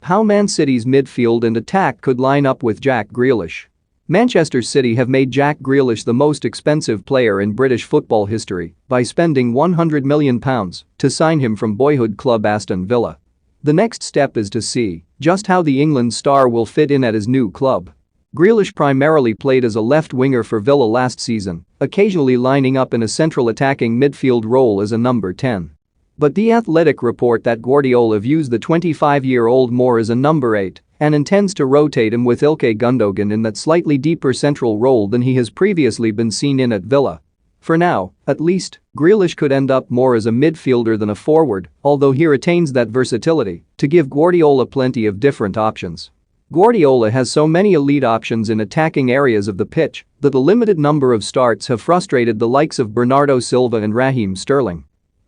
How Man City's midfield and attack could line up with Jack Grealish. Manchester City have made Jack Grealish the most expensive player in British football history by spending £100 million to sign him from boyhood club Aston Villa. The next step is to see just how the England star will fit in at his new club. Grealish primarily played as a left winger for Villa last season, occasionally lining up in a central attacking midfield role as a number 10. But The Athletic report that Guardiola views the 25-year-old more as a number 8 and intends to rotate him with Ilkay Gundogan in that slightly deeper central role than he has previously been seen in at Villa. For now, at least, Grealish could end up more as a midfielder than a forward, although he retains that versatility to give Guardiola plenty of different options. Guardiola has so many elite options in attacking areas of the pitch that a limited number of starts have frustrated the likes of Bernardo Silva and Raheem Sterling.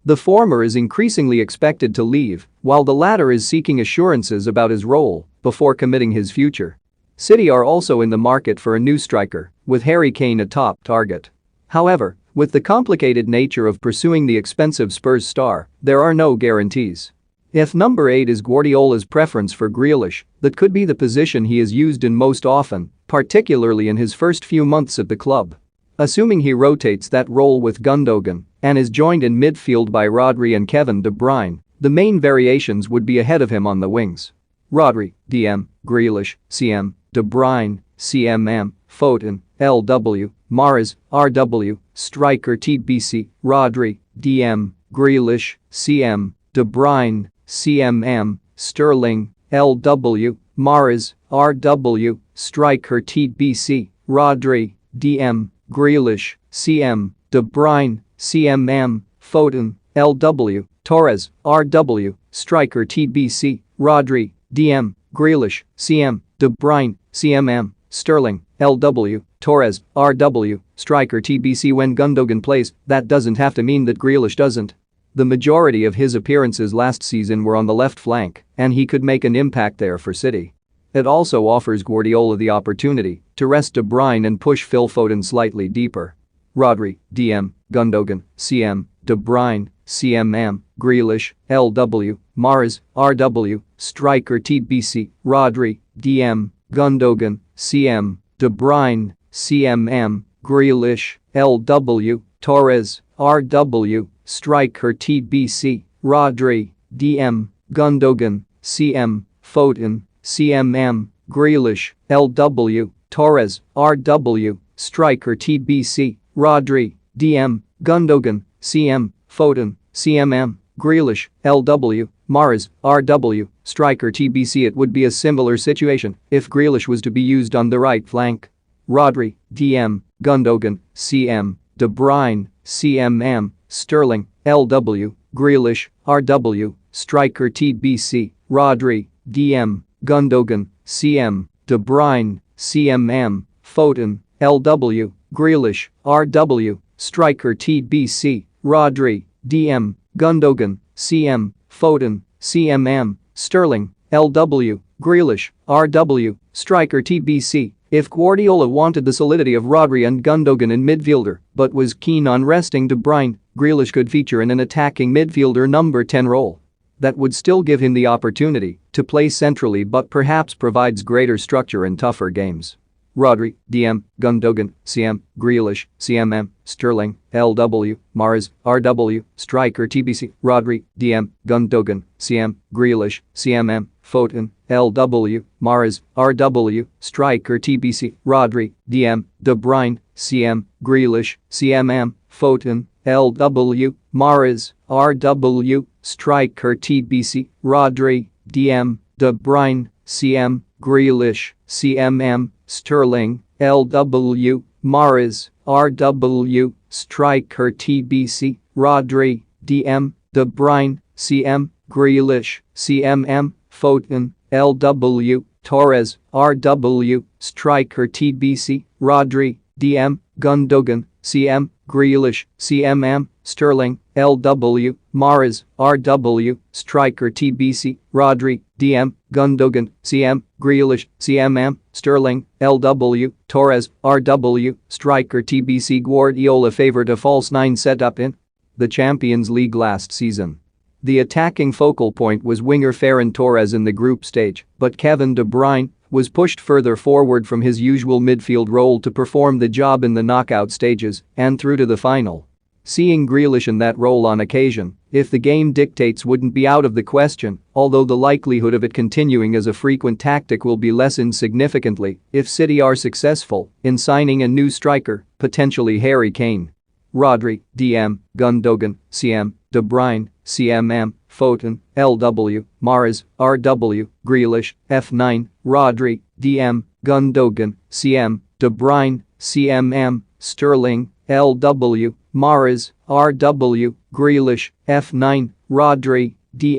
The former is increasingly expected to leave, while the latter is seeking assurances about his role before committing his future. City are also in the market for a new striker, with Harry Kane a top target. However, with the complicated nature of pursuing the expensive Spurs star, there are no guarantees. If number 8 is Guardiola's preference for Grealish, that could be the position he is used in most often, particularly in his first few months at the club. Assuming he rotates that role with Gundogan and is joined in midfield by Rodri and Kevin De Bruyne, the main variations would be ahead of him on the wings. Rodri, DM, Grealish, CM, De Bruyne, CMM, Foden, LW, Mahrez, RW, striker TBC, Rodri, DM, Grealish, CM, De Bruyne, CMM, Sterling, LW, Mahrez, RW, striker TBC, Rodri, DM, Grealish, CM, De Bruyne, CMM, Foden, LW, Torres, RW, striker TBC, Rodri, DM, Grealish, CM, De Bruyne, CMM, Sterling, LW, Torres, RW, striker TBC. When Gundogan plays, that doesn't have to mean that Grealish doesn't. The majority of his appearances last season were on the left flank, and he could make an impact there for City. It also offers Guardiola the opportunity to rest De Bruyne and push Phil Foden slightly deeper. Rodri, DM, Gundogan, CM, De Bruyne, CMM, Grealish, LW, Mahrez, RW, striker TBC, Rodri, DM, Gundogan, CM, De Bruyne, CMM, Grealish, LW, Torres, RW, striker TBC, Rodri, DM, Gundogan, CM, Foden, CMM, Grealish, LW, Torres, RW, striker TBC, Rodri, DM, Gundogan, CM, Foden, CMM, Grealish, LW, Mahrez, RW, striker TBC. It would be a similar situation if Grealish was to be used on the right flank. Rodri, DM, Gundogan, CM, De Bruyne, CMM, Sterling, LW, Grealish, RW, striker TBC, Rodri, DM, Gundogan, CM, De Bruyne, CMM, Foden, LW, Grealish, RW, striker TBC, Rodri, DM, Gundogan, CM, Foden, CMM, Sterling, LW, Grealish, RW, striker TBC. If Guardiola wanted the solidity of Rodri and Gundogan in midfielder but was keen on resting De Bruyne, Grealish could feature in an attacking midfielder number 10 role. That would still give him the opportunity to play centrally but perhaps provides greater structure in tougher games. Rodri, DM, Gundogan, CM, Grealish, CMM, Sterling, LW, Mahrez, RW, striker TBC, Rodri, DM, Gundogan, CM, Grealish, CMM, Foden, LW, Mahrez, RW, striker TBC, Rodri, DM, De Bruyne, CM, Grealish, CMM, Foden, LW, Mahrez, RW, striker TBC, Rodri, DM, De Bruyne, CM, Grealish, CMM, Sterling, LW, Mahrez, RW, striker TBC, Rodri, DM, De Bruyne, CM, Grealish, CMM, Foden, LW, Torres, RW, striker TBC, Rodri, DM, Gundogan, CM, Grealish, CMM, Sterling, LW, Mahrez, RW, striker TBC, Rodri, DM, Gundogan, CM, Grealish, CMM, Sterling, LW, Torres, RW, striker TBC. Guardiola favored a false 9 setup in the Champions League last season. The attacking focal point was winger Ferran Torres in the group stage, but Kevin De Bruyne was pushed further forward from his usual midfield role to perform the job in the knockout stages and through to the final. Seeing Grealish in that role on occasion, if the game dictates, wouldn't be out of the question, although the likelihood of it continuing as a frequent tactic will be lessened significantly if City are successful in signing a new striker, potentially Harry Kane. Rodri, DM, Gundogan, CM, De Bruyne, CMM, Foden, LW, Mahrez, RW, Grealish, F9, Rodri, DM, Gundogan, CM, De Bruyne, CMM, Sterling, LW, Mahrez, RW, Grealish, F9, Rodri, DM.